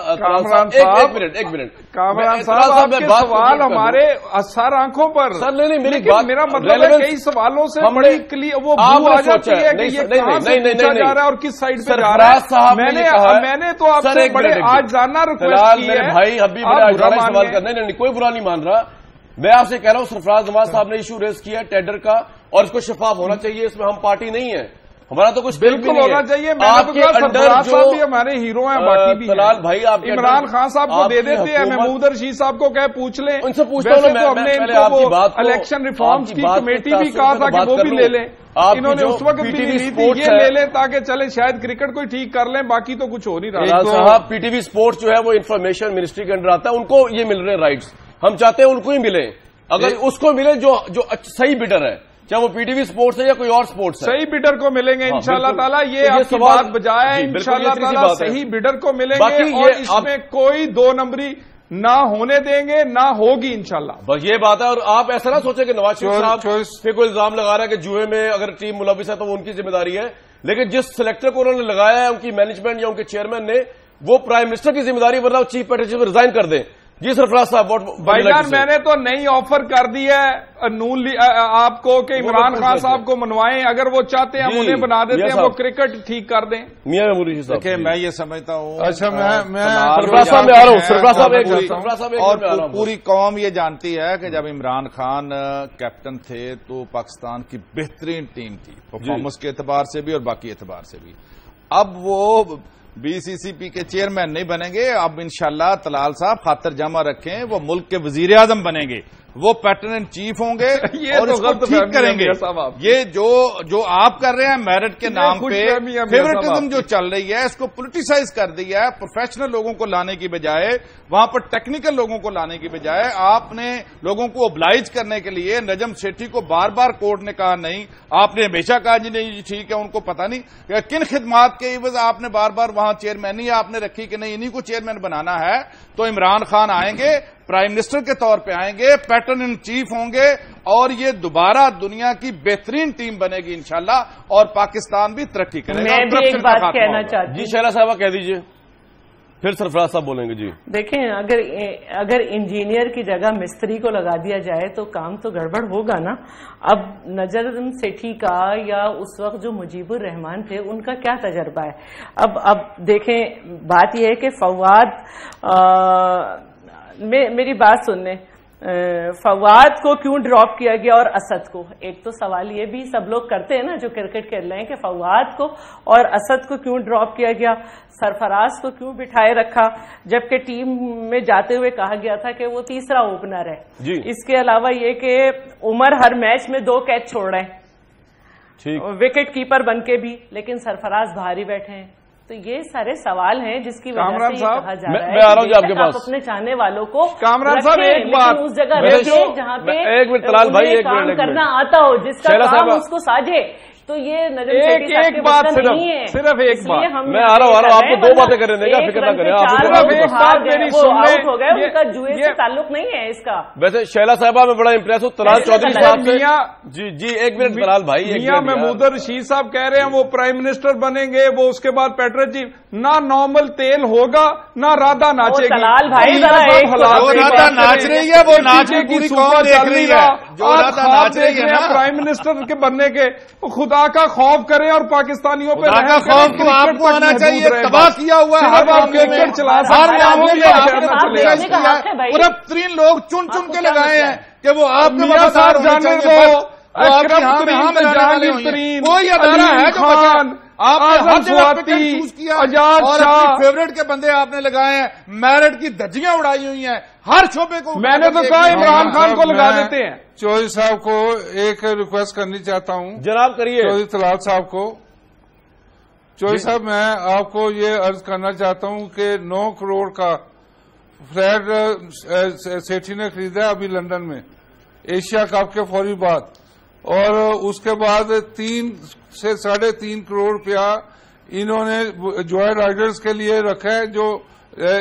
کامران صاحب آپ کے سوال ہمارے سر آنکھوں پر. سر نہیں میری بات، میرا مطلب ہے کئی سوالوں سے بڑی کلیئر وہ بو آ جاتی ہے کہ یہ کہاں سے پوچھا جا رہا ہے اور کس سائڈ پہ جا رہا ہے. میں نے تو آپ سے بڑے آج جاننا ریکویسٹ کی ہے. بھائی ابھی سوال کرنا نہیں، کوئی برا نہیں مان رہا. میں آپ سے کہہ رہا ہوں سرفراز نواز صاحب نے ایشو ریز کیا ہے ٹینڈر کا اور اس کو شفاف ہونا چاہیے. اس میں ہم پارٹی نہیں ہے، ہمارا تو کچھ بالکل ہونا چاہیے. آپ کے اندر جو ہمارے ہیرو ہیں باقی بھی طلال بھائی آپ عمران خان صاحب کو دے دیتے ہیں، محمود رشید صاحب کو کہ پوچھ لیں، ان سے پوچھتا ہوں. ہم نے الیکشن ریفارمز کی کمیٹی بھی کہا تھا کہ وہ بھی لے لیں. انہوں نے اس وقت بھی نہیں لی تھی، یہ لے لیں تاکہ چلے شاید کرکٹ کو ٹھیک کر لیں. باقی تو کچھ ہو نہیں رہا صاحب. پی ٹی وی اسپورٹس جو ہے وہ انفارمیشن منسٹری کے انڈر آتا ہے، ان کو یہ مل رہے رائٹس. ہم چاہتے ہیں ان کو ہی ملے. اگر اس کو ملے جو صحیح بیڈر ہے، چاہے وہ پی ٹی وی اسپورٹس ہے یا کوئی اور اسپورٹس ہے، صحیح بیڈر کو ملیں گے انشاءاللہ تعالیٰ. یہ آپ کی بات بجائے انشاءاللہ تعالیٰ صحیح بیڈر کو ملیں گے اور اس میں کوئی 2 نمبری نہ ہونے دیں گے، نہ ہوگی انشاءاللہ. بس یہ بات ہے. اور آپ ایسا نہ سوچیں کہ نواز شریف صاحب پہ کوئی الزام لگا رہا ہے کہ جوئے میں اگر ٹیم ملوث ہے تو وہ ان کی ذمہ داری ہے. لیکن جس سلیکٹر کو انہوں نے لگایا ہے ان کی مینجمنٹ یا ان کے چیئرمین نے، وہ پرائم منسٹر کی ذمہ داری ورنہ چیف پیٹرن ریزائن کر دیں. جی سرفراز صاحب بھائی جان میں نے تو نئی آفر کر دی ہے نون آپ کو کہ عمران خان صاحب کو منوائیں، اگر وہ چاہتے ہیں ہم انہیں بنا دیتے ہیں، وہ کرکٹ ٹھیک کر دیں. میاں میموری صاحب دیکھیں میں یہ سمجھتا ہوں، اچھا میں سرفراز صاحب میں آ رہا ہوں، اور پوری قوم یہ جانتی ہے کہ جب عمران خان کیپٹن تھے تو پاکستان کی بہترین ٹیم تھی پرفارمنس کے اعتبار سے بھی اور باقی اعتبار سے بھی. اب وہ بی سی سی پی کے چیئرمین نہیں بنیں گے، اب انشاءاللہ طلال صاحب خاطر جمع رکھیں، وہ ملک کے وزیر اعظم بنیں گے، وہ پیٹرن ان چیف ہوں گے اور اس کو ٹھیک کریں گے. یہ جو آپ کر رہے ہیں میرٹ کے نام پہ فیورٹزم جو چل رہی ہے، اس کو پولیٹیسائز کر دیا ہے. پروفیشنل لوگوں کو لانے کی بجائے، وہاں پر ٹیکنیکل لوگوں کو لانے کی بجائے آپ نے لوگوں کو اوبلائز کرنے کے لیے نجم سیٹھی کو بار بار کورٹ نے کہا نہیں، آپ نے ہمیشہ کہا جی نہیں ٹھیک ہے، ان کو پتہ نہیں کن خدمات کے عوض آپ نے بار بار وہاں چیئرمین ہی آپ نے رکھی کہ نہیں انہی کو چیئرمین بنانا ہے. تو عمران خان آئیں گے، پرائم منسٹر کے طور پہ آئیں گے، پیٹرن ان چیف ہوں گے اور یہ دوبارہ دنیا کی بہترین ٹیم بنے گی انشاءاللہ اور پاکستان بھی ترقی کرے گا. میں بھی ایک بات کہنا چاہتی ہوں. جی شہلا صاحبہ کہہ دیجئے، پھر سرفراز صاحب بولیں گے. جی دیکھیں اگر انجینئر کی جگہ مستری کو لگا دیا جائے تو کام تو گڑبڑ ہوگا نا. اب نجم سیٹھی کا یا اس وقت جو مجیب الرحمان تھے ان کا کیا تجربہ ہے. اب دیکھیں بات یہ ہے کہ فواد میری بات سن لیں، فواد کو کیوں ڈراپ کیا گیا اور اسد کو؟ ایک تو سوال یہ بھی سب لوگ کرتے ہیں نا جو کرکٹ کھیل رہے ہیں کہ فواد کو اور اسد کو کیوں ڈراپ کیا گیا، سرفراز کو کیوں بٹھائے رکھا، جبکہ ٹیم میں جاتے ہوئے کہا گیا تھا کہ وہ تیسرا اوپنر ہے. جی اس کے علاوہ یہ کہ عمر ہر میچ میں 2 کیچ چھوڑ رہے ہیں وکٹ کیپر بن کے بھی، لیکن سرفراز باہر ہی بیٹھے ہیں. تو یہ سارے سوال ہیں جس کی وجہ سے یہ کہا جا رہا ہے میں آ رہا ہوں جی آپ کے پاس. اپنے چاہنے والوں کو کامران صاحب ایک بات اس جگہ رکھیں جہاں پہ ایک منٹ طلال بھائی، ایک کام منٹ کرنا آتا ہو، جس کا کام اس کو ساجھے. تو یہ نجم سیٹھی صاحب کے بات نہیں ہے، صرف ایک بات میں آ رہا ہوں آپ کو 2 باتیں کرنے دیں گا، فکر نہ کریں. آؤٹ ہو گئے، ان کا جوئے سے تعلق نہیں ہے اس کا. ویسے شہلا صاحبہ میں بڑا امپریس ہوں طلال چودھری صاحب سے. جی ایک منٹ طلال بھائی. میاں محمود رشید صاحب کہہ رہے ہیں وہ پرائم منسٹر بنیں گے، وہ اس کے بعد پیٹرن چیف. نہ نارمل تیل ہوگا نہ رادھا ناچے گی. طلال بھائی رادھا ناچ رہی ہے، وہ ناچ کی پوری قوم دیکھ رہی ہے. جو رادھا ناچ رہی ہے نا پرائم منسٹر کے بننے کے، خدا کا خوف کریں اور پاکستانیوں پہ خدا کا خوف تو آپ کو آنا چاہیے. تباہ کیا ہوا ہے ہر معاملے میں، ہر معاملے میں پورب ترین لوگ چن چن کے لگائے ہیں کہ وہ آپ کے وفادار ہونے چاہیے. کوئی ادارہ ہے جو آپ نے ہر جگہ پہ چوز کیا اور اپنی فیوریٹ کے بندے آپ نے لگائے ہیں. میرٹ کی دھجیاں اڑائی ہوئی ہیں ہر شعبے کو. میں نے تو کہا عمران خان کو لگا دیتے ہیں. چودھری صاحب کو ایک ریکویسٹ کرنی چاہتا ہوں. جناب کریے. چودھری طلال صاحب کو. چودھری صاحب میں آپ کو یہ عرض کرنا چاہتا ہوں کہ 9 کروڑ کا فلیٹ سیٹھی نے خریدا ابھی لندن میں ایشیا کپ کے فوری بعد، اور اس کے بعد 3 سے 3.5 کروڑ روپیہ انہوں نے جوائے رائڈرز کے لیے رکھا ہے جو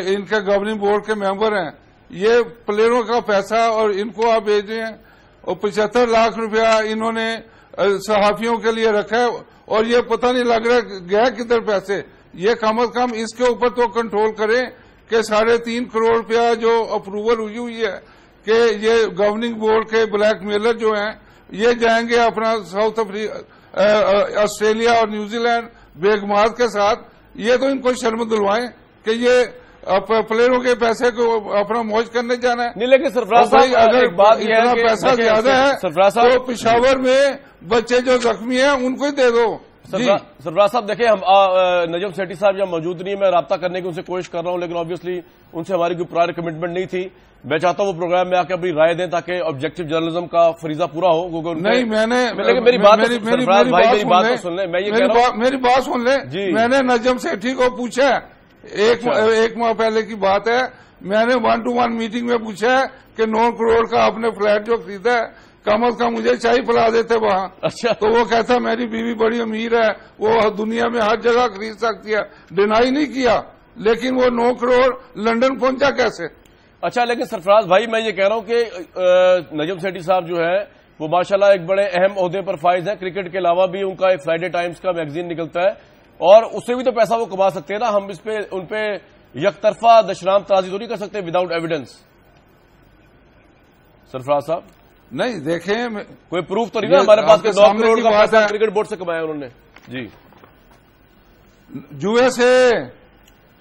ان کے گورننگ بورڈ کے ممبر ہیں. یہ پلیئروں کا پیسہ اور ان کو آپ بھیجے ہیں، اور 75 لاکھ روپیہ انہوں نے صحافیوں کے لیے رکھا ہے، اور یہ پتہ نہیں لگ رہا گیا کدھر پیسے. یہ کم از کم اس کے اوپر تو کنٹرول کریں کہ 3.5 کروڑ روپیہ جو اپروول ہوئی ہے کہ یہ گورننگ بورڈ کے بلیک میلر جو ہیں یہ جائیں گے اپنا ساؤتھ آسٹریلیا اور نیوزی لینڈ بیگمات کے ساتھ. یہ تو ان کو شرم دلوائیں کہ یہ پلیئروں کے پیسے کو اپنا موج کرنے جانا ہے. نہیں لیکن سرفراز صاحب اگر اتنا پیسہ زیادہ ہے تو پشاور میں بچے جو زخمی ہیں ان کو ہی دے دو. سرفراز صاحب دیکھیں، ہم نجم سیٹھی صاحب یہاں موجود نہیں، میں رابطہ کرنے کی ان سے کوشش کر رہا ہوں، لیکن آبویسلی ان سے ہماری کوئی پرائر کمٹمنٹ نہیں تھی. میں چاہتا ہوں وہ پروگرام میں آ کے اپنی رائے دیں تاکہ آبجیکٹو جرنلزم کا فریضہ پورا ہو. نہیں میں نے میری بات تو سن لیں، میں یہ کہہ رہا ہوں میری بات سن لیں. میں نے نجم سیٹھی کو پوچھا، ایک ماہ پہلے کی بات ہے، میں نے 1-to-1 میٹنگ میں پوچھا کہ 9 کروڑ کا آپ نے فلیٹ جو خریدا ہے کم از کم مجھے چائے پلا دیتے وہاں. اچھا. تو وہ کہتا میری بیوی بڑی امیر ہے، وہ دنیا میں ہر جگہ خرید سکتی ہے. ڈینائی نہیں کیا، لیکن وہ 9 کروڑ لندن پہنچا کیسے؟ اچھا لیکن سرفراز بھائی میں یہ کہہ رہا ہوں کہ نجم سیٹھی صاحب جو ہے وہ ماشاءاللہ ایک بڑے اہم عہدے پر فائز ہیں. کرکٹ کے علاوہ بھی ان کا ایک فرائیڈے ٹائمز کا میگزین نکلتا ہے اور اس سے بھی تو پیسہ وہ کما سکتے ہیں نا. ہم اس پہ ان پہ یک طرفہ دشنام ترازی تو نہیں کر سکتے وداؤٹ ایویڈنس سرفراز صاحب؟ نہیں دیکھیں کوئی پروف تو نہیں نا ہمارے پاس کہ 9 کروڑ کا پیسہ کرکٹ بورڈ سے کمایا انہوں نے. جی جوئے سے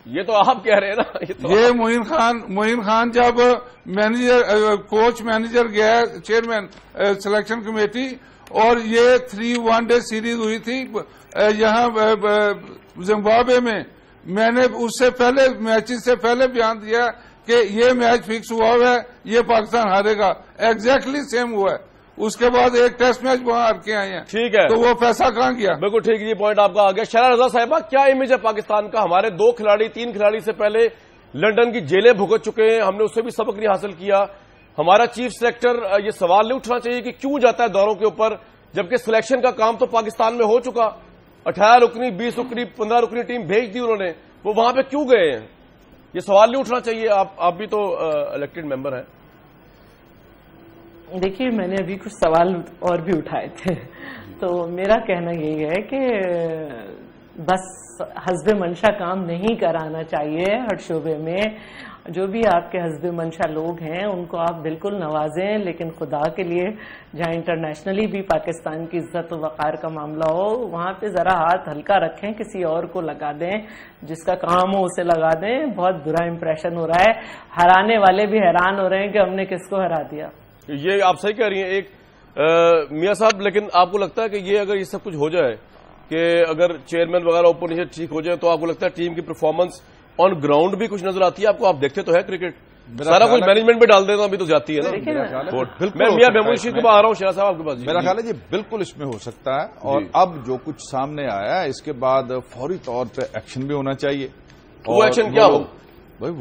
یہ تو آپ کہہ رہے ہیں نا. یہ معین خان جب مینیجر کوچ مینیجر گیا چیئرمین سلیکشن کمیٹی اور یہ 3 ون ڈے سیریز ہوئی تھی یہاں زمبابوے میں نے اس سے پہلے میچز سے پہلے بیان دیا کہ یہ میچ فکس ہوا ہے یہ پاکستان ہارے گا. ایگزیکٹلی سیم ہوا ہے. اس کے بعد ایک ٹیسٹ میچ وہاں ہار کے آئے ہیں. ٹھیک ہے, تو وہ پیسہ کہاں گیا؟ بالکل ٹھیک, یہ پوائنٹ آپ کا آ گیا. شرح رضا صاحبہ, کیا امیج ہے پاکستان کا؟ ہمارے 2 کھلاڑی 3 کھلاڑی سے پہلے لنڈن کی جیلیں بھگت چکے ہیں, ہم نے اس سے بھی سبق نہیں حاصل کیا. ہمارا چیف سلیکٹر یہ سوال نہیں اٹھنا چاہیے کہ کیوں جاتا ہے دوروں کے اوپر, جبکہ سلیکشن کا کام تو پاکستان میں ہو چکا. 18 رکنی 20 رکنی 15 رکنی ٹیم بھیج دی انہوں نے, وہ وہاں پہ کیوں گئے ہیں؟ یہ سوال نہیں اٹھنا چاہیے؟ آپ بھی تو الیکٹڈ ممبر ہیں. دیکھیے میں نے ابھی کچھ سوال اور بھی اٹھائے تھے, تو میرا کہنا یہی ہے کہ بس حسب منشا کام نہیں کرانا چاہیے ہر شعبے میں. جو بھی آپ کے حسب منشا لوگ ہیں ان کو آپ بالکل نوازیں, لیکن خدا کے لیے جہاں انٹرنیشنلی بھی پاکستان کی عزت و وقار کا معاملہ ہو وہاں پہ ذرا ہاتھ ہلکا رکھیں, کسی اور کو لگا دیں, جس کا کام ہو اسے لگا دیں. بہت برا امپریشن ہو رہا ہے, ہرانے والے بھی حیران ہو رہے ہیں کہ ہم نے کس کو ہرا دیا. یہ آپ صحیح کہہ رہی ہیں ایک میاں صاحب, لیکن آپ کو لگتا ہے کہ یہ اگر یہ سب کچھ ہو جائے کہ اگر چیئرمین وغیرہ اوپر نیچے ٹھیک ہو جائے تو آپ کو لگتا ہے ٹیم کی پرفارمنس آن گراؤنڈ بھی کچھ نظر آتی ہے آپ کو؟ آپ دیکھتے تو ہے کرکٹ, سارا کچھ مینجمنٹ پہ ڈال دیتا ابھی تو جاتی ہے نا. میں میاں محمود شیخ کے پاس آ رہا ہوں. شیرا صاحب آپ کے پاس. میرا خیال ہے یہ بالکل اس میں ہو سکتا ہے, اور اب جو کچھ سامنے آیا ہے اس کے بعد فوری طور پہ ایکشن بھی ہونا چاہیے. وہ ایکشن کیا ہو؟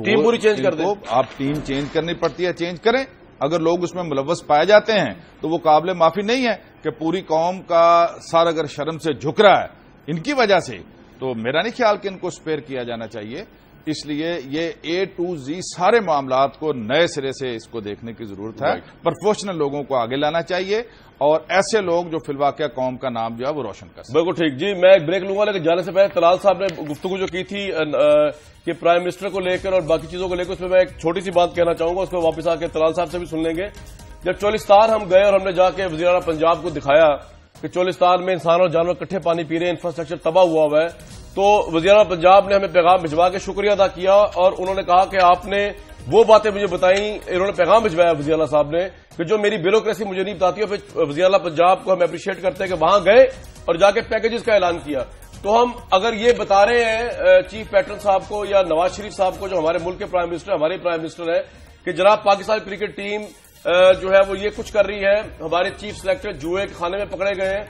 ٹیم پوری چینج کر دیں. آپ ٹیم چینج کرنی پڑتی ہے, چینج کریں. اگر لوگ اس میں ملوث پائے جاتے ہیں تو وہ قابل معافی نہیں ہے کہ پوری قوم کا سر اگر شرم سے جھک رہا ہے ان کی وجہ سے, تو میرا نہیں خیال کہ ان کو سپیئر کیا جانا چاہیے. اس لیے یہ A to Z سارے معاملات کو نئے سرے سے اس کو دیکھنے کی ضرورت ہے. پروفیشنل لوگوں کو آگے لانا چاہیے اور ایسے لوگ جو فی الواقع قوم کا نام جو ہے وہ روشن کر سکیں. بالکل ٹھیک. جی میں ایک بریک لوں گا, لیکن جانے سے پہلے طلال صاحب نے گفتگو جو کی تھی کہ پرائم منسٹر کو لے کر اور باقی چیزوں کو لے کر, اس میں ایک چھوٹی سی بات کہنا چاہوں گا, اس کو واپس آ کے طلال صاحب سے بھی سن لیں گے. جب چولستان ہم گئے اور ہم نے جا کے وزیر اعلیٰ پنجاب کو دکھایا کہ چولستان میں انسان اور جانور کٹھے پانی پی رہے ہیں, انفراسٹرکچر تباہ ہوا ہے, تو وزیر اعلیٰ پنجاب نے ہمیں پیغام بھجوا کے شکریہ ادا کیا اور انہوں نے کہا کہ آپ نے وہ باتیں مجھے بتائیں. انہوں نے پیغام بھجوایا وزیر اعلیٰ صاحب نے کہ جو میری بیوروکریسی مجھے نہیں بتاتی, اور پھر وزیر اعلیٰ پنجاب کو ہم اپریشیٹ کرتے ہیں کہ وہاں گئے اور جا کے پیکیجز کا اعلان کیا. تو ہم اگر یہ بتا رہے ہیں چیف پیٹرن صاحب کو یا نواز شریف صاحب کو, جو ہمارے ملک کے پرائم منسٹر ہمارے پرائم منسٹر ہیں, کہ جناب پاکستان کرکٹ ٹیم جو ہے وہ یہ کچھ کر رہی ہے, ہمارے چیف سلیکٹر جوئے کے خانے میں پکڑے گئے ہیں,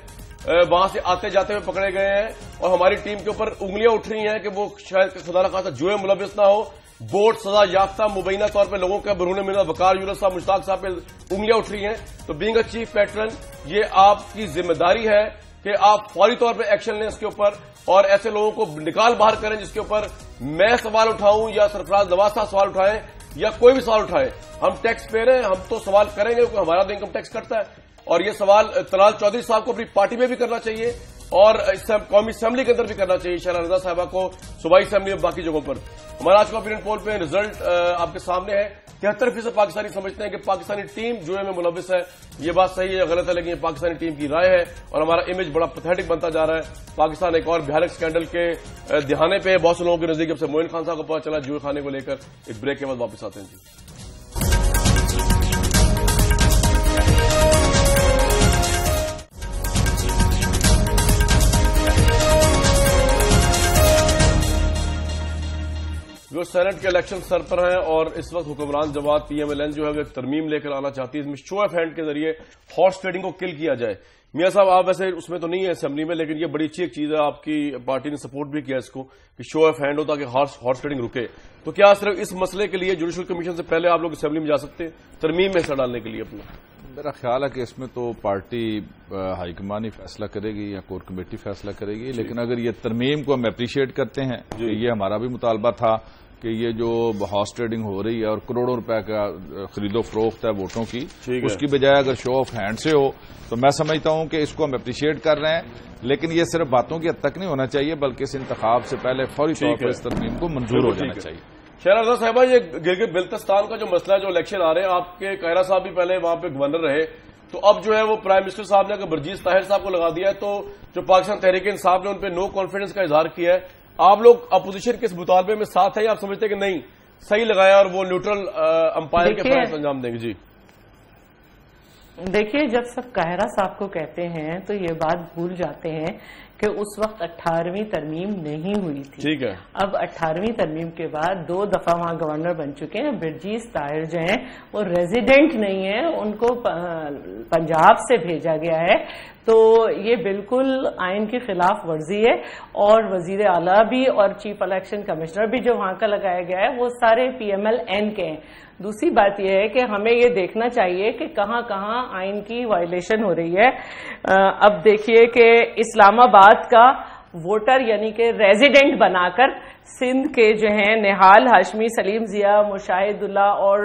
وہاں سے آتے جاتے ہوئے پکڑے گئے ہیں, اور ہماری ٹیم کے اوپر انگلیاں اٹھ رہی ہیں کہ وہ شاید خدا نخواستہ جوئے ملوث نہ ہو. بورڈ سزا یافتہ مبینہ طور پہ لوگوں کے برہنہ منت وقار یونس صاحب مشتاق صاحب پہ انگلیاں اٹھ رہی ہیں. تو بینگ اے چیف پیٹرن یہ آپ کی ذمہ داری ہے کہ آپ فوری طور پہ ایکشن لیں اس کے اوپر, اور ایسے لوگوں کو نکال باہر کریں جس کے اوپر میں سوال اٹھاؤں یا سرفراز نواز صاحب سوال اٹھائیں یا کوئی بھی سوال اٹھائے. ہم ٹیکس پے رہے ہیں, ہم تو سوال کریں گے کیونکہ ہمارا تو انکم ٹیکس کٹتا ہے, اور یہ سوال طلال چودھری صاحب کو اپنی پارٹی میں بھی کرنا چاہیے اور قومی اسمبلی کے اندر بھی کرنا چاہیے, شرح رضا صاحبہ کو صوبائی اسمبلی اور باقی جگہوں پر. ہمارا آج کا اوپینین پول پہ رزلٹ آپ کے سامنے ہے. 73% پاکستانی سمجھتے ہیں کہ پاکستانی ٹیم جوئے میں ملوث ہے. یہ بات صحیح ہے یا غلط ہے, لیکن یہ پاکستانی ٹیم کی رائے ہے, اور ہمارا امیج بڑا پیتھیٹک بنتا جا رہا ہے. پاکستان ایک اور بھیانک اسکینڈل کے دہانے پہ بہت سے لوگوں کے نزدیک. جب سے معین خان صاحب کو پتا چلا جوئے خانے کو لے کر. ایک بریک کے بعد واپس آتے ہیں. جی جو سینٹ کے الیکشن سر پر ہیں اور اس وقت حکمران جماعت PMLN جو ہے وہ ایک ترمیم لے کر آنا چاہتی ہے, اس میں شو آف ہینڈ کے ذریعے ہارس ٹریڈنگ کو کل کیا جائے. میاں صاحب آپ ویسے اس میں تو نہیں ہے اسمبلی میں, لیکن یہ بڑی اچھی ایک چیز ہے, آپ کی پارٹی نے سپورٹ بھی کیا اس کو کہ شو آف ہینڈ ہوتا کہ ہارس ٹریڈنگ رکے. تو کیا صرف اس مسئلے کے لیے جوڈیشل کمیشن سے پہلے آپ لوگ اسمبلی میں جا سکتے ہیں ترمیم میں حصہ ڈالنے کے لیے اپنا؟ میرا خیال ہے کہ اس میں تو پارٹی ہائی کمان ہی فیصلہ کرے گی یا کور کمیٹی فیصلہ کرے گی, لیکن اگر یہ ترمیم کو ہم اپریشیٹ کرتے ہیں کہ یہ ہمارا بھی مطالبہ تھا کہ یہ جو ہارس ٹریڈنگ ہو رہی ہے اور کروڑوں روپے کا خرید و فروخت ہے ووٹوں کی، اس کی بجائے اگر شو آف ہینڈ سے ہو تو میں سمجھتا ہوں کہ اس کو ہم اپریشیٹ کر رہے ہیں، لیکن یہ صرف باتوں کی حد تک نہیں ہونا چاہیے بلکہ اس انتخاب سے پہلے فوری طور پر اس ترمیم کو منظور ہو جانا چاہیے۔ شہلا رضا صاحبہ، یہ گلگت بلتستان کا جو مسئلہ ہے، جو الیکشن آ رہے ہیں، آپ کے قاہرہ صاحب بھی پہلے وہاں پہ گورنر رہے، تو اب جو ہے وہ پرائم منسٹر صاحب نے اگر برجیز طاہر صاحب کو لگا دیا ہے، تو جو پاکستان تحریک انصاف نے ان پہ نو کانفیڈنس کا اظہار کیا ہے، آپ لوگ اپوزیشن کے اس مطالبے میں ساتھ ہے یا آپ سمجھتے ہیں کہ نہیں صحیح لگایا اور وہ نیوٹرل امپائر کے فرائض انجام دیں گے؟ جی دیکھیے، جب سب قاہرہ صاحب کو کہتے ہیں تو یہ بات بھول جاتے ہیں کہ اس وقت 18ویں ترمیم نہیں ہوئی تھی۔ ٹھیک ہے، اب 18ویں ترمیم کے بعد 2 دفعہ وہاں گورنر بن چکے ہیں۔ برجیز طاہر جو ہیں وہ ریزیڈنٹ نہیں ہیں، ان کو پنجاب سے بھیجا گیا ہے، تو یہ بالکل آئین کی خلاف ورزی ہے۔ اور وزیر اعلیٰ بھی اور چیف الیکشن کمشنر بھی جو وہاں کا لگایا گیا ہے وہ سارے PMLN کے ہیں۔ دوسری بات یہ ہے کہ ہمیں یہ دیکھنا چاہیے کہ کہاں کہاں آئین کی وائلیشن ہو رہی ہے۔ اب دیکھیے کہ اسلام آباد کا ووٹر یعنی کہ ریزیڈنٹ بنا کر سندھ کے جو ہیں نہال ہاشمی، سلیم ضیاء، مشاہد اللہ اور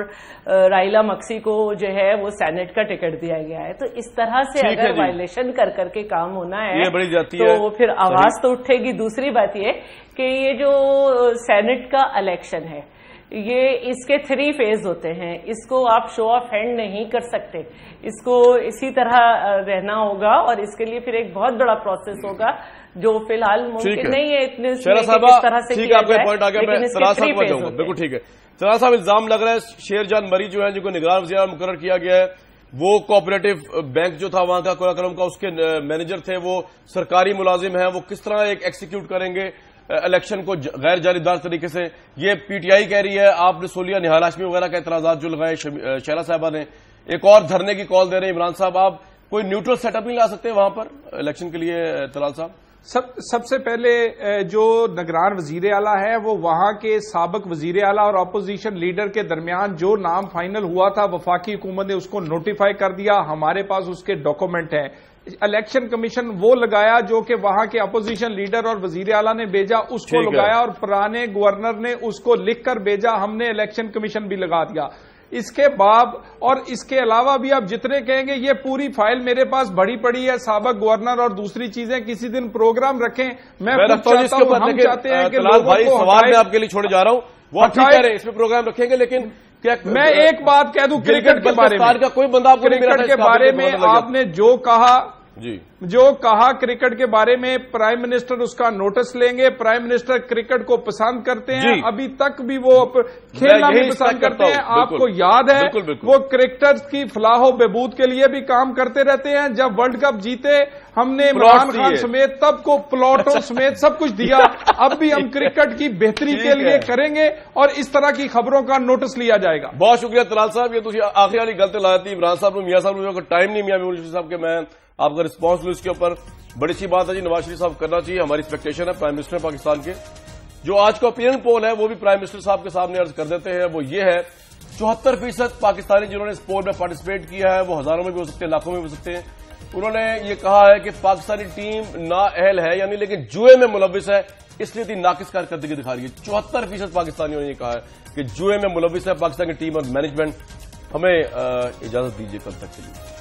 رائلہ مکسی کو جو ہے وہ سینٹ کا ٹکٹ دیا گیا ہے۔ تو اس طرح سے اگر وائلیشن کر کے کام ہونا ہے تو پھر آواز تو اٹھے گی۔ دوسری بات یہ کہ یہ جو سینٹ کا الیکشن ہے، یہ اس کے 3 فیز ہوتے ہیں، اس کو آپ شو آف ہینڈ نہیں کر سکتے، اس کو اسی طرح رہنا ہوگا اور اس کے لیے پھر ایک بہت بڑا پروسیس ہوگا جو فی الحال ممکن نہیں ہے اتنے اس طرح سے کیا جائے، لیکن اس کے 3 فیز ہوتے ہیں۔ بالکل ٹھیک ہے۔ طلال صاحب، الزام لگ رہا ہے شیر جان مری جو ہے جن کو نگران وزیر مقرر کیا گیا ہے، وہ کوآپریٹو بینک جو تھا وہاں کا قلم کا اس کے مینیجر تھے، وہ سرکاری ملازم ہیں، وہ کس طرح ایک ایکسیکیوٹ کریں گے الیکشن کو غیر جانبدار طریقے سے؟ یہ PTI کہہ رہی ہے، آپ نے سولیا نہال ہاشمی وغیرہ کا اعتراضات جو لگائے شہلا صاحبہ نے، ایک اور دھرنے کی کال دے رہے ہیں عمران صاحب۔ آپ کوئی نیوٹرل سیٹ اپ نہیں لا سکتے وہاں پر الیکشن کے لیے طلال صاحب؟ سب سے پہلے جو نگران وزیر اعلیٰ ہے وہ وہاں کے سابق وزیر اعلیٰ اور اپوزیشن لیڈر کے درمیان جو نام فائنل ہوا تھا وفاقی حکومت نے اس کو نوٹیفائی کر دیا، ہمارے پاس اس کے ڈاکومنٹ ہیں۔ الیکشن کمیشن وہ لگایا جو کہ وہاں کے اپوزیشن لیڈر اور وزیر اعلیٰ نے بھیجا، اس کو لگایا، اور پرانے گورنر نے اس کو لکھ کر بھیجا، ہم نے الیکشن کمیشن بھی لگا دیا۔ اس کے بعد اور اس کے علاوہ بھی آپ جتنے کہیں گے، یہ پوری فائل میرے پاس بڑی پڑی ہے، سابق گورنر اور دوسری چیزیں۔ کسی دن پروگرام رکھیں، میں چاہتا ہوں، ہم چاہتے ہیں کہ سوال میں آپ کے لیے چھوڑے جا رہا ہوں، وہ ٹھیک کہہ رہے ہیں، اس میں پروگرام رکھیں گے، لیکن میں ایک بات کہہ دوں، کرکٹ کے بارے میں، کوئی بندہ کرکٹ کے بارے میں آپ نے جو کہا، کرکٹ کے بارے میں پرائم منسٹر اس کا نوٹس لیں گے۔ پرائم منسٹر کرکٹ کو پسند کرتے ہیں، ابھی تک بھی وہ کھیلنا بھی پسند کرتے ہیں۔ آپ کو یاد ہے وہ کرکٹرز کی فلاح و بہبود کے لیے بھی کام کرتے رہتے ہیں۔ جب ورلڈ کپ جیتے ہم نے عمران خان سمیت تب کو پلاٹوں سمیت سب کچھ دیا، اب بھی ہم کرکٹ کی بہتری کے لیے کریں گے اور اس طرح کی خبروں کا نوٹس لیا جائے گا۔ بہت شکریہ طلال صاحب، یہ تو آخری والی گل لا دی عمران صاحب میاں صاحب، ٹائم نہیں میاں مولوی صاحب کے، میں آپ کا رسپانس لوں اس کے اوپر۔ بڑی سی بات ہے جی، نواز شریف صاحب کرنا چاہیے، ہماری ایکسپیکٹیشن ہے پرائم منسٹر پاکستان کے۔ جو آج کا اوپینین پول ہے وہ بھی پرائم منسٹر صاحب کے سامنے عرض کر دیتے ہیں، وہ یہ ہے 74% پاکستانی جنہوں نے اس پول میں پارٹیسپیٹ کیا ہے، وہ ہزاروں میں بھی ہو سکتے ہیں، لاکھوں میں بھی ہو سکتے ہیں، انہوں نے یہ کہا ہے کہ پاکستانی ٹیم نااہل ہے، یعنی لیکن جوئے میں ملوث ہے، اس لیے ناقص کارکردگی دکھا رہی ہے۔ 74% پاکستانیوں نے یہ کہا ہے کہ جوئے میں ملوث ہے پاکستان کی ٹیم اور مینجمنٹ۔ ہمیں اجازت دیجیے کل تک کے لیے۔